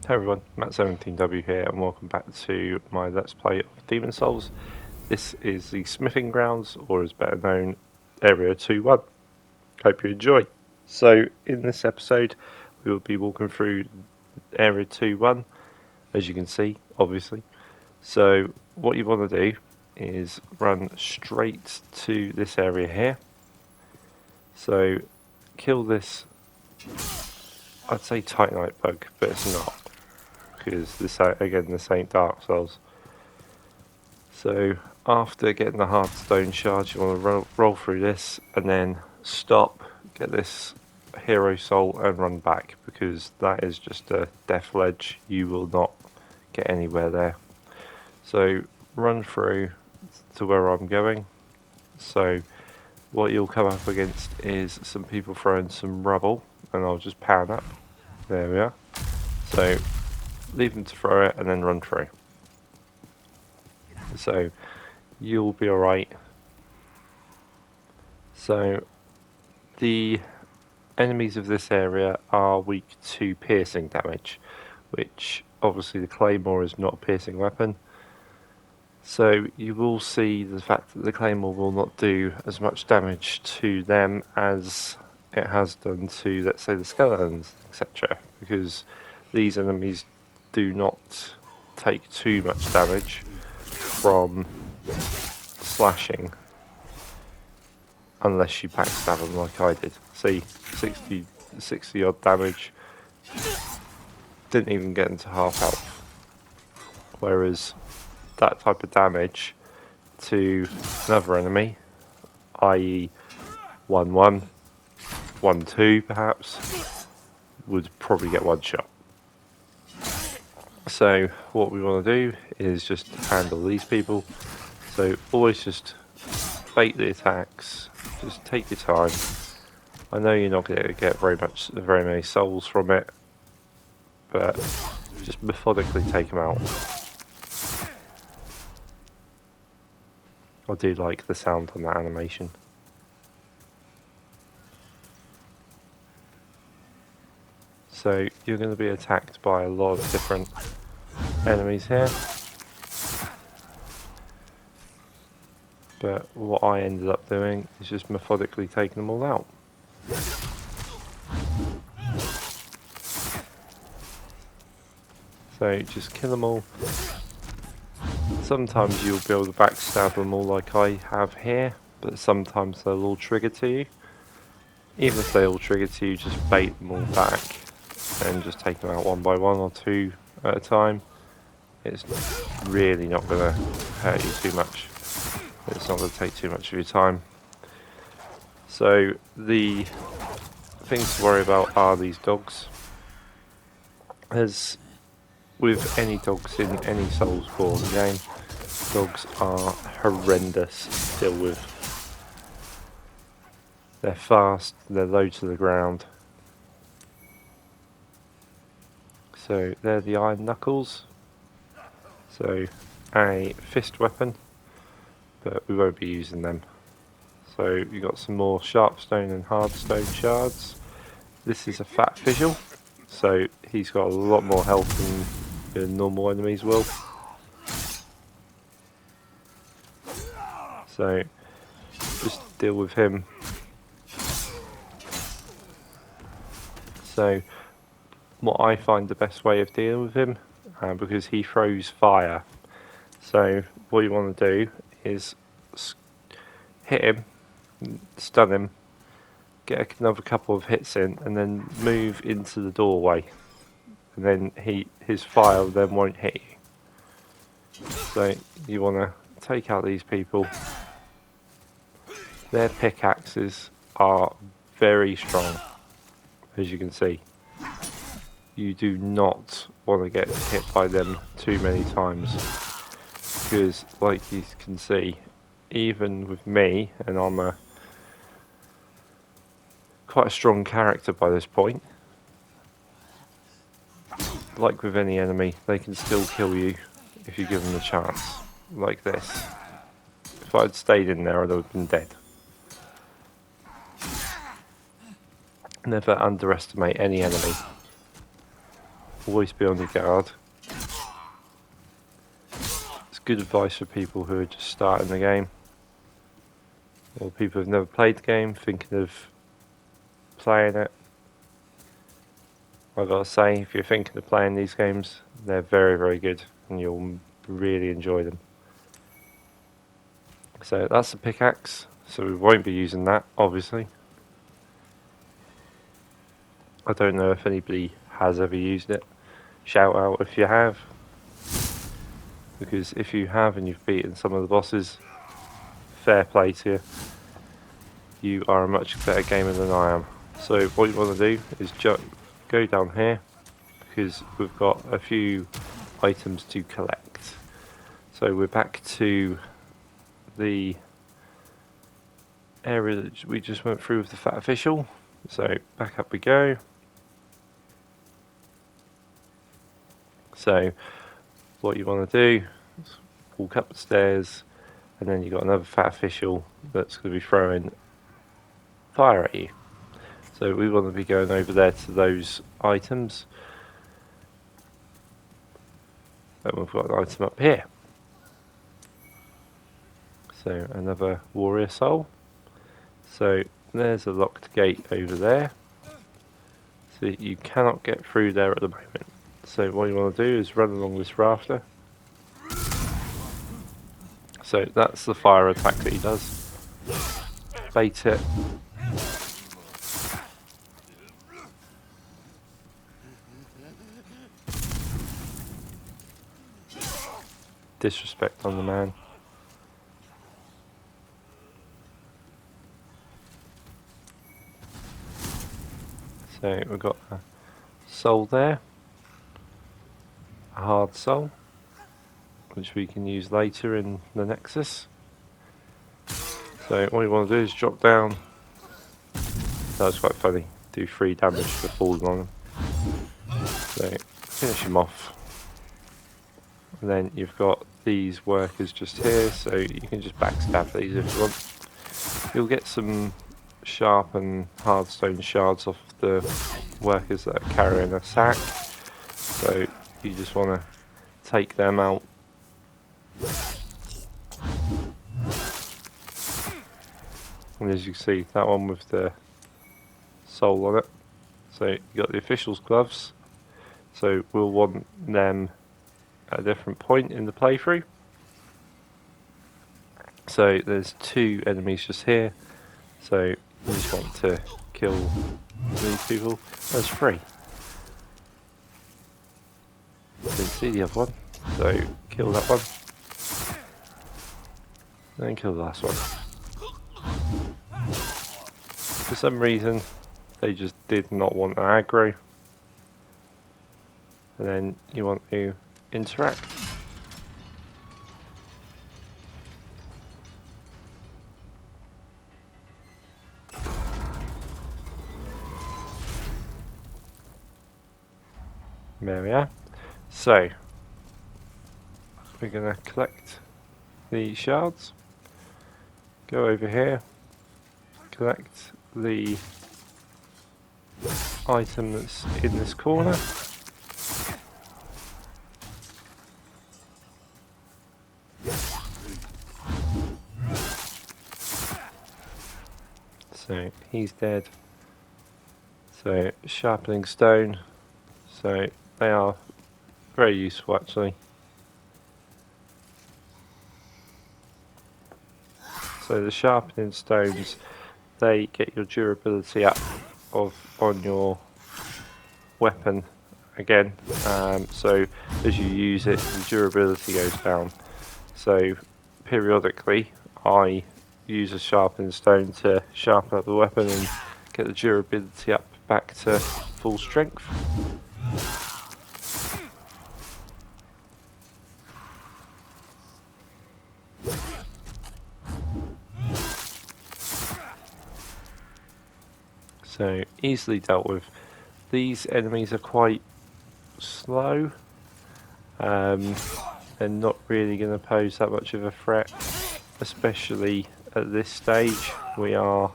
Hey everyone, Matt17W here and welcome back to my Let's Play of Demon's Souls. This is the Smithing Grounds, or as better known, Area 2-1. Hope you enjoy. So in this episode we will be walking through Area 2-1, as you can see, obviously. So what you want to do is run straight to this area here. So kill this, I'd say Titanite bug, but it's not. Because this ain't Dark Souls. So after getting the hard stone shards, you want to roll through this and then stop, get this hero soul and run back, because that is just a death ledge. You will not get anywhere there. So run through to where I'm going. So what you'll come up against is some people throwing some rubble, and I'll just pan up. There we are. So leave them to throw it and then run through. So you'll be alright. So the enemies of this area are weak to piercing damage, which obviously the claymore is not a piercing weapon. So you will see the fact that the claymore will not do as much damage to them as it has done to, let's say, the skeletons, etc. Because these enemies do not take too much damage from slashing unless you backstab them like I did. See, 60 odd damage, didn't even get into half health. Whereas that type of damage to another enemy, i.e. 1-1, 1-2 perhaps, would probably get one shot. So what we want to do is just handle these people. So always just bait the attacks, just take your time. I know you're not going to get very many souls from it, but just methodically take them out. I do like the sound on that animation. So you're going to be attacked by a lot of different enemies here. But what I ended up doing is just methodically taking them all out. So just kill them all. Sometimes you'll be able to backstab them all like I have here, but sometimes they'll all trigger to you. Even if they all trigger to you, just bait them all back and just take them out one by one or two at a time. It's really not going to hurt you too much. It's not going to take too much of your time. So the things to worry about are these dogs. As with any dogs in any Soulsborne game, dogs are horrendous to deal with. They're fast, they're low to the ground. So they're the iron knuckles. So a fist weapon, but we won't be using them. So you've got some more sharpstone and hardstone shards. This is a fat visual, so he's got a lot more health than normal enemies will. So just deal with him. So what I find the best way of dealing with him, because he throws fire. So what you want to do is hit him, stun him, get another couple of hits in, and then move into the doorway. And then his fire then won't hit you. So you want to take out these people. Their pickaxes are very strong, as you can see. You do not want to get hit by them too many times, because like you can see, even with me, and I'm quite a strong character by this point, like with any enemy, they can still kill you if you give them a chance, like this. If I'd stayed in there, I'd have been dead. Never underestimate any enemy. always be on your guard. It's good advice for people who are just starting the game, or people who've never played the game, thinking of playing it. I've got to say, if you're thinking of playing these games, they're very, very good, and you'll really enjoy them. So that's the pickaxe, so we won't be using that, obviously. I don't know if anybody has ever used it. Shout out if you have, because if you have and you've beaten some of the bosses, fair play to you. You are a much better gamer than I am. So what you want to do is go down here, because we've got a few items to collect. So we're back to the area that we just went through with the fat official. So back up we go. So what you want to do is walk up the stairs, and then you've got another fat official that's going to be throwing fire at you. So we want to be going over there to those items. And we've got an item up here. So another warrior soul. So there's a locked gate over there. So you cannot get through there at the moment. So what you want to do is run along this rafter. So that's the fire attack that he does. Bait it. Disrespect on the man. So we've got a soul there, a hard soul, which we can use later in the Nexus. So what you want to do is drop down. That was quite funny. Do 3 damage for falling on him. So finish him off. And then you've got these workers just here, so you can just backstab these if you want. You'll get some sharp and hard stone shards off the workers that are carrying a sack, so you just want to take them out. And as you can see, that one with the soul on it. So you got the official's gloves, so we'll want them at a different point in the playthrough. So there's 2 enemies just here, so you just want to kill these people. There's 3. Didn't see the other one, so kill that one. Then kill the last one. For some reason, they just did not want to aggro. And then you want to interact. There we are. So we're going to collect the shards, go over here, collect the item that's in this corner, so he's dead. So sharpening stone, so they are very useful actually. So the sharpening stones, they get your durability up on your weapon again. So as you use it, the durability goes down. So periodically, I use a sharpening stone to sharpen up the weapon and get the durability up back to full strength. So easily dealt with. These enemies are quite slow. They're not really going to pose that much of a threat, especially at this stage. We are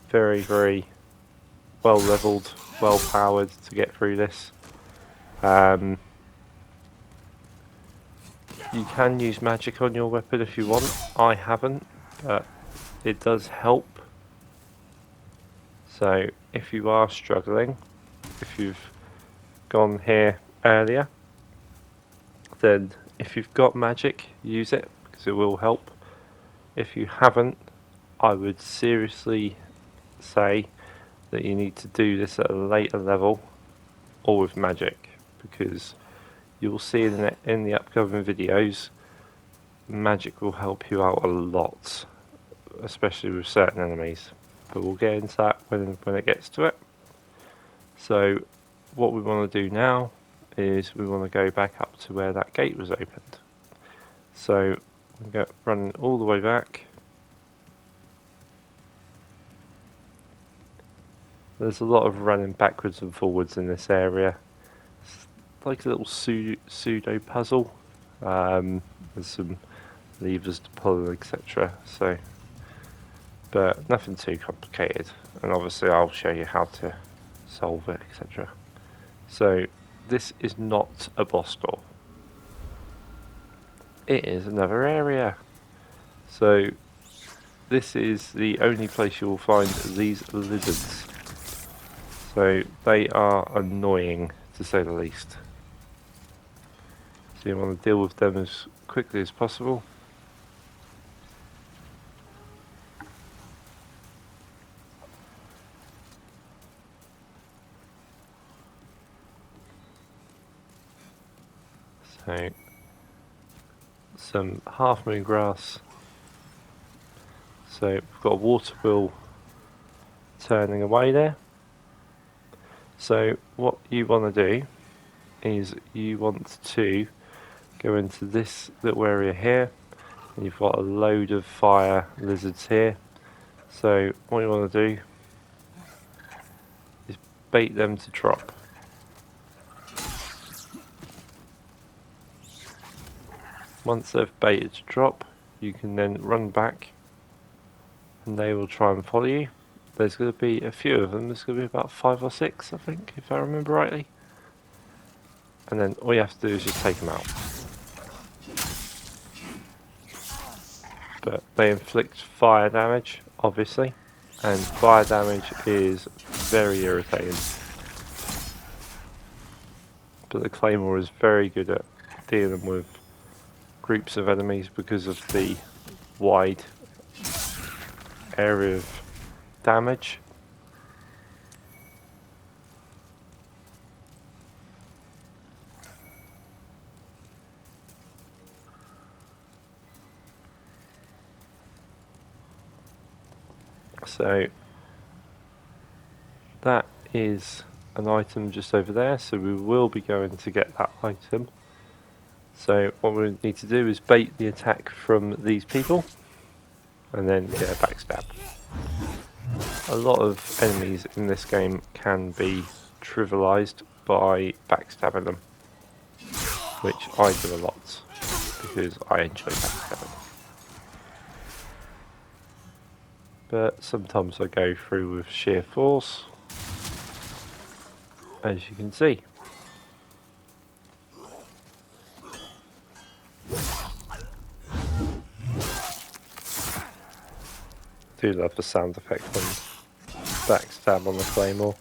very, very well leveled, well powered to get through this. You can use magic on your weapon if you want. I haven't, but it does help. So if you are struggling, if you've gone here earlier, then if you've got magic, use it because it will help. If you haven't, I would seriously say that you need to do this at a later level or with magic, because you'll see in the upcoming videos, magic will help you out a lot, especially with certain enemies. But we'll get into that when it gets to it. So what we want to do now is we want to go back up to where that gate was opened. So we go running all the way back. There's a lot of running backwards and forwards in this area. It's like a little pseudo puzzle. There's some levers to pull, etc. So, but nothing too complicated. And obviously, I'll show you how to solve it, etc. So, this is not a boss door. It is another area. So, this is the only place you will find these lizards. So they are annoying, to say the least. So you want to deal with them as quickly as possible. So some half moon grass. So we've got a water wheel turning away there. So what you want to do is you want to go into this little area here, and you've got a load of fire lizards here. So what you want to do is bait them to drop. Once they've baited to drop, you can then run back and they will try and follow you. There's going to be a few of them. There's going to be about 5 or 6, I think, if I remember rightly. And then all you have to do is just take them out. But they inflict fire damage, obviously, and fire damage is very irritating. But the Claymore is very good at dealing with groups of enemies because of the wide area of damage. So that is an item just over there, so we will be going to get that item. So what we need to do is bait the attack from these people and then get a backstab. A lot of enemies in this game can be trivialized by backstabbing them, which I do a lot because I enjoy backstabbing. But sometimes I go through with sheer force, as you can see. Do love the sound effect when backstab on the Claymore.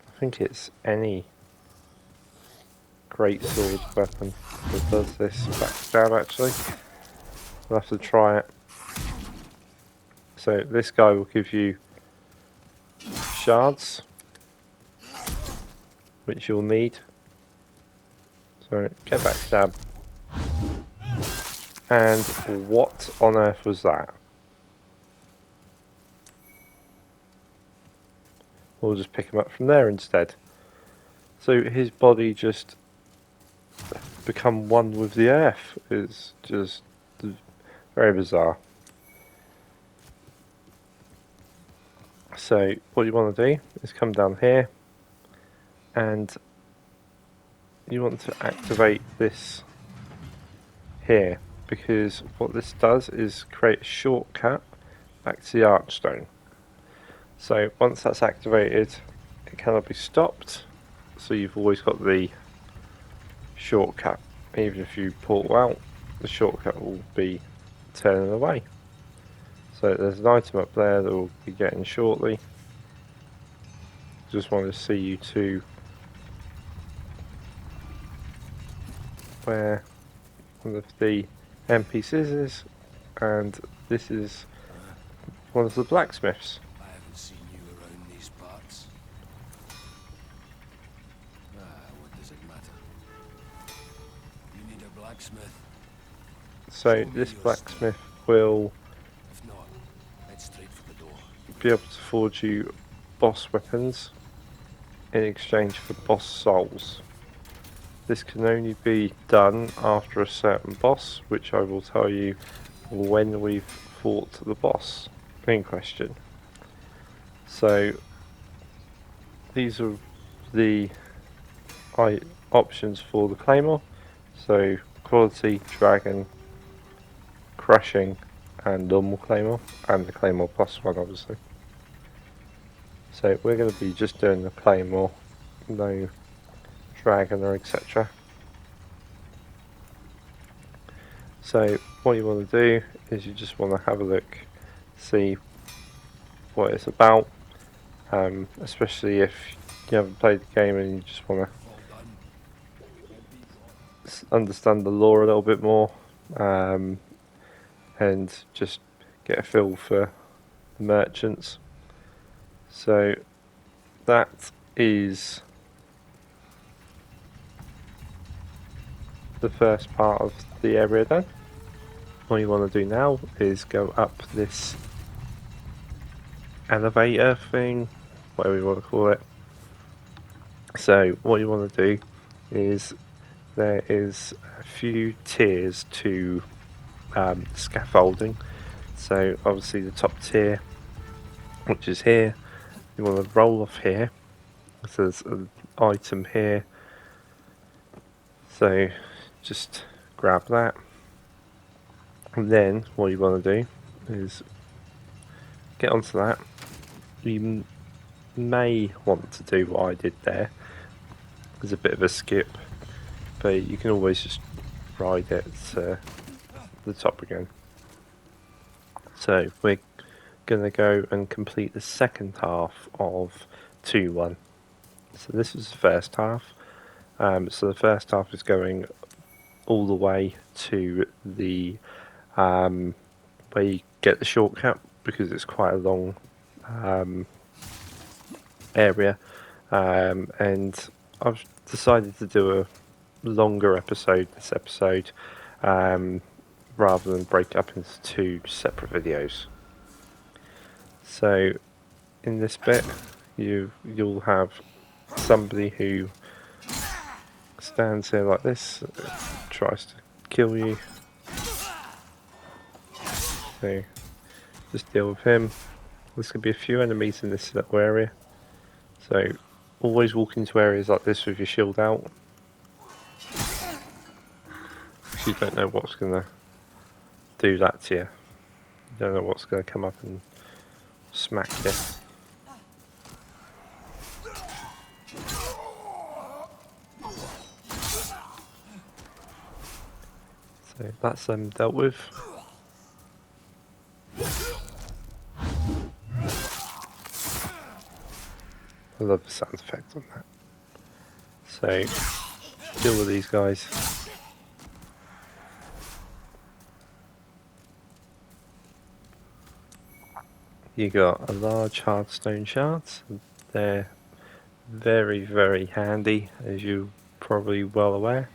I think it's any great sword weapon that does this backstab actually. We'll have to try it. So this guy will give you shards, which you'll need. So get backstab. And what on earth was that? We'll just pick him up from there instead. So his body just become one with the earth. It's just very bizarre. So what you want to do is come down here and you want to activate this here, because what this does is create a shortcut back to the Archstone. So once that's activated, it cannot be stopped. So you've always got the shortcut. Even if you portal out, the shortcut will be turning away. So there's an item up there that we'll be getting shortly. Just wanted to see you to where one of the NPCs is, and this is one of the blacksmiths. I haven't seen you around these parts. What does it matter? You need a blacksmith. So this blacksmith will If not, head straight for the door. be able to forge you boss weapons in exchange for boss souls. This can only be done after a certain boss, which I will tell you when we've fought the boss in question. So these are the options for the claymore. So quality, dragon, crushing, and normal claymore, and the claymore plus one obviously. So we're going to be just doing the claymore, no dragon or etc. So what you want to do is you just want to have a look, see what it's about, especially if you haven't played the game and you just want to understand the lore a little bit more, and just get a feel for the merchants. So that is the first part of the area done. What you want to do now is go up this elevator thing, whatever you want to call it. So what you want to do is there is a few tiers to scaffolding. So obviously the top tier, which is here, you want to roll off here. So there's an item here, so just grab that, and then what you want to do is get onto that. You may want to do what I did there. There's a bit of a skip, but you can always just ride it to the top again. So we're going to go and complete the second half of 2-1. So this is the first half. So the first half is going all the way to the where you get the shortcut, because it's quite a long area, and I've decided to do a longer episode this episode, rather than break it up into two separate videos. So in this bit you'll have somebody who stands here like this, tries to kill you, so just deal with him. There's going to be a few enemies in this little area, so always walk into areas like this with your shield out, because you don't know what's going to do that to you. You don't know what's going to come up and smack you. So that's dealt with. I love the sound effect on that. So deal with these guys. You got a large hard stone shards. They're very, very handy, as you're probably well aware.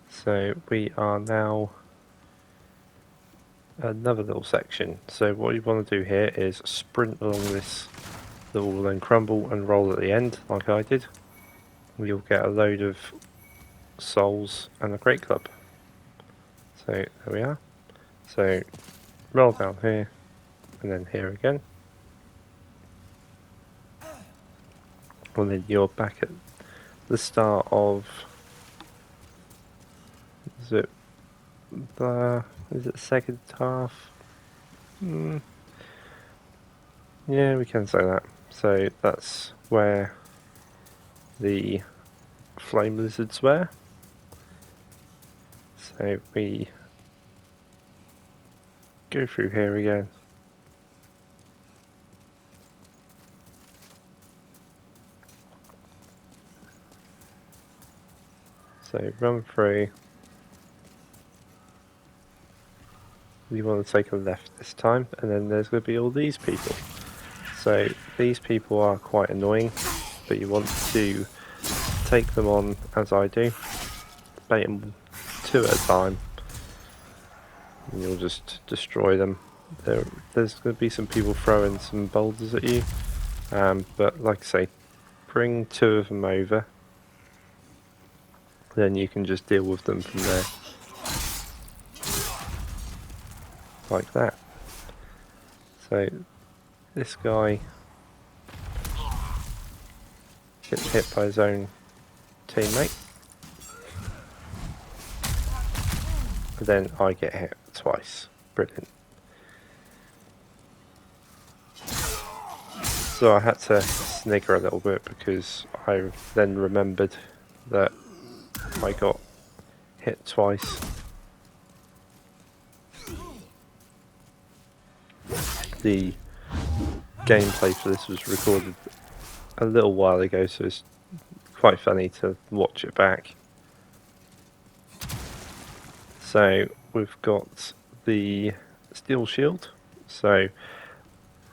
So we are now another little section. So what you want to do here is sprint along this that will then crumble and roll at the end, like I did. You'll get a load of souls and a great club. So there we are. So roll down here and then here again. And then you're back at the start of, is it the second half? Yeah, we can say that. So that's where the flame lizards were. So we go through here again. So run through. You want to take a left this time, and then there's going to be all these people. So these people are quite annoying, but you want to take them on as I do. Bait them 2 at a time, and you'll just destroy them. There's going to be some people throwing some boulders at you, but like I say, bring 2 of them over, then you can just deal with them from there. Like that. So this guy gets hit by his own teammate. And then I get hit twice. Brilliant. So I had to snigger a little bit because I then remembered that I got hit twice. The gameplay for this was recorded a little while ago, so it's quite funny to watch it back. So we've got the steel shield, so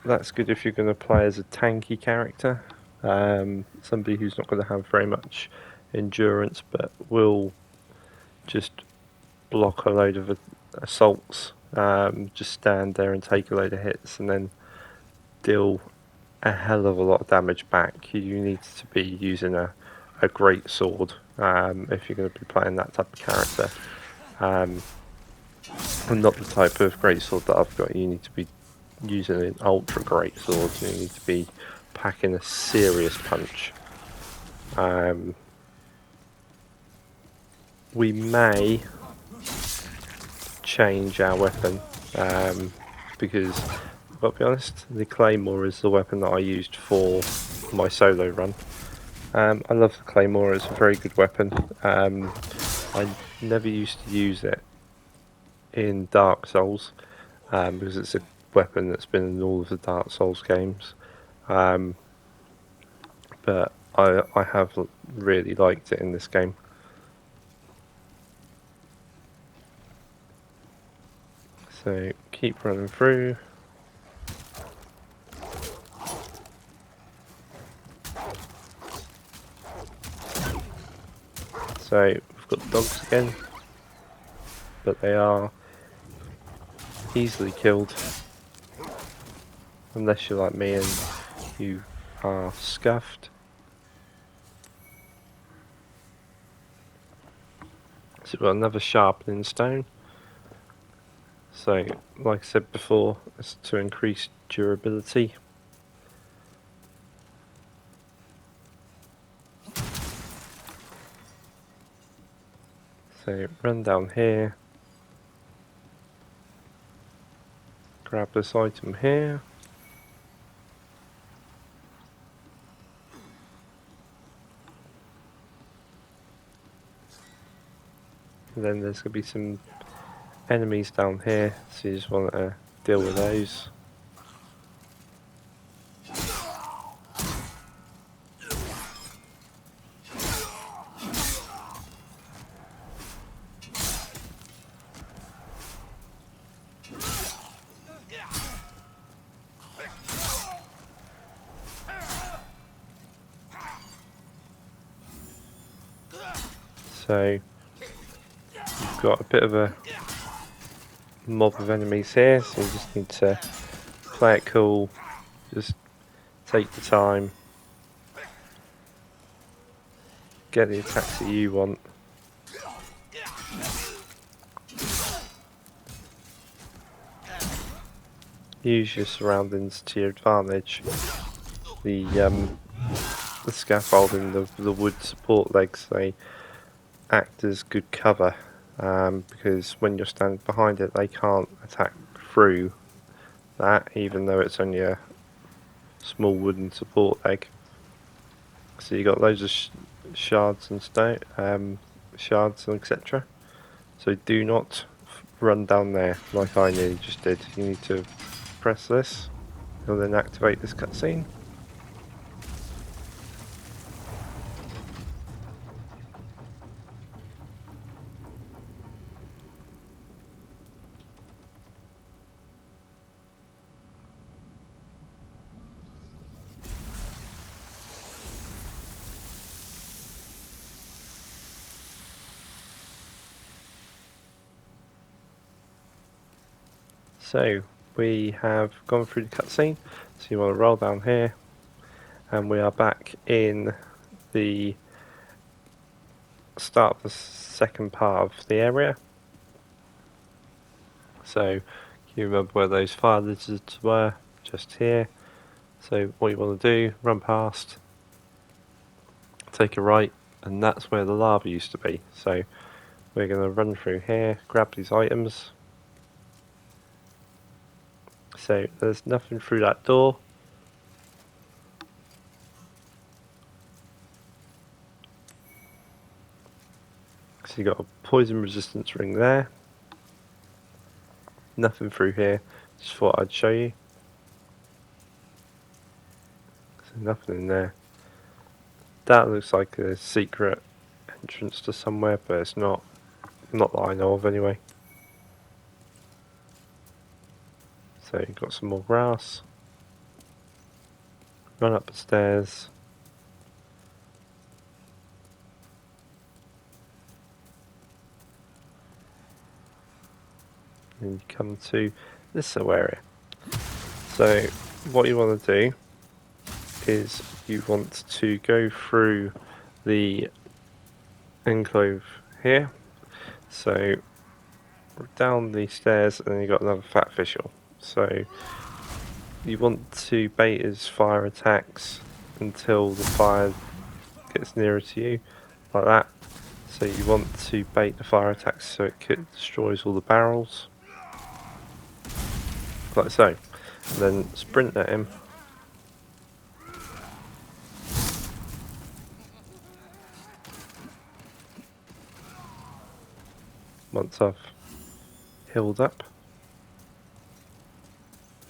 that's good if you're going to play as a tanky character, somebody who's not going to have very much endurance but will just block a load of assaults, just stand there and take a load of hits and then deal a hell of a lot of damage back. You need to be using a great sword if you're going to be playing that type of character, and not the type of great sword that I've got. You need to be using an ultra great sword. You need to be packing a serious punch. We may change our weapon, because I'll be honest, the Claymore is the weapon that I used for my solo run. I love the Claymore, it's a very good weapon. I never used to use it in Dark Souls, because it's a weapon that's been in all of the Dark Souls games. But I have really liked it in this game. So keep running through. So we've got dogs again, but they are easily killed unless you're like me and you are scuffed. So we've got another sharpening stone. So like I said before, it's to increase durability. So run down here, grab this item here, and then there's going to be some enemies down here, so you just want to deal with those. So you've got a bit of a mob of enemies here, so you just need to play it cool, just take the time, get the attacks that you want. Use your surroundings to your advantage. The scaffolding, the wood support legs, they act as good cover, because when you're standing behind it they can't attack through that, even though it's only a small wooden support leg. So you got loads of shards and stone, shards and etc. So do not run down there like I nearly just did. You need to press this, and then activate this cutscene. So we have gone through the cutscene, so you want to roll down here, and we are back in the start of the second part of the area. So you remember where those fire lizards were? Just here. So what you want to do, run past, take a right, and that's where the lava used to be. So we're going to run through here, grab these items. So there's nothing through that door. So you got a poison resistance ring there. Nothing through here. Just thought I'd show you. So nothing in there. That looks like a secret entrance to somewhere, but it's not. Not that I know of anyway. So you've got some more grass. Run up the stairs. And you come to this area. So what you want to do is you want to go through the enclave here. So down the stairs, and then you got another fat official. So you want to bait his fire attacks until the fire gets nearer to you, like that. So you want to bait the fire attacks so it destroys all the barrels, like so. And then sprint at him. Once I've healed up.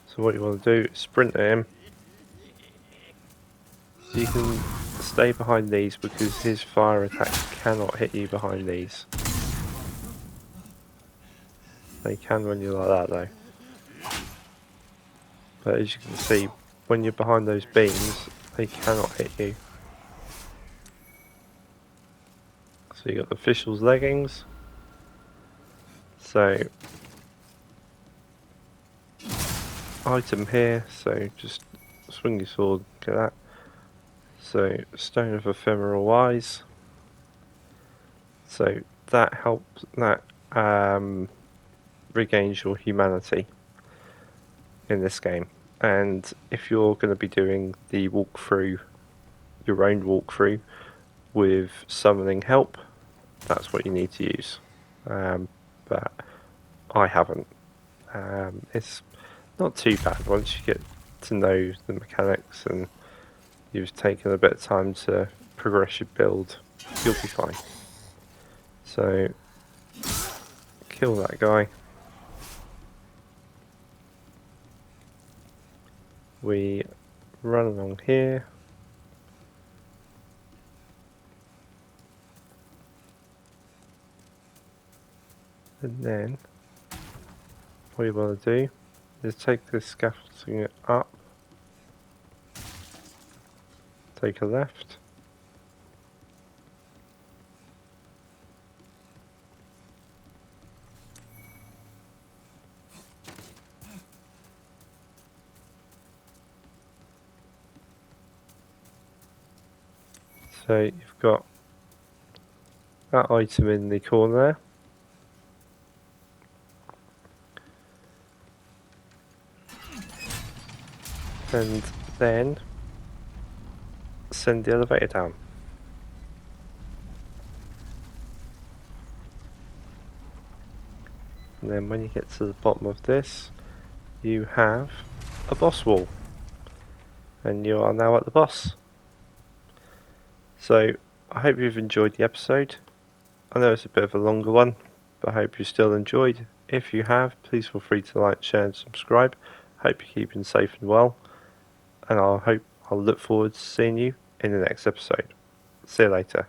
So what you want to do is sprint at him. You can stay behind these because his fire attacks cannot hit you behind these. They can when you're like that though. But as you can see, when you're behind those beams, they cannot hit you. So you got the official's leggings. So item here, so just swing your sword, get that. So Stone of Ephemeral Eyes. So that helps, that regains your humanity in this game. And if you're going to be doing the walkthrough, your own walkthrough with summoning help, that's what you need to use. But I haven't. It's not too bad once you get to know the mechanics and you've taken a bit of time to progress your build, you'll be fine. So, kill that guy. We run along here. And then, what you want to do is take this scaffolding up, take a left, so you've got that item in the corner there. And then send the elevator down. And then when you get to the bottom of this, you have a boss wall, and you are now at the boss. So I hope you've enjoyed the episode. I know it's a bit of a longer one, but I hope you still enjoyed. If you have, please feel free to like, share and subscribe. Hope you're keeping safe and well, and I'll look forward to seeing you in the next episode. See you later.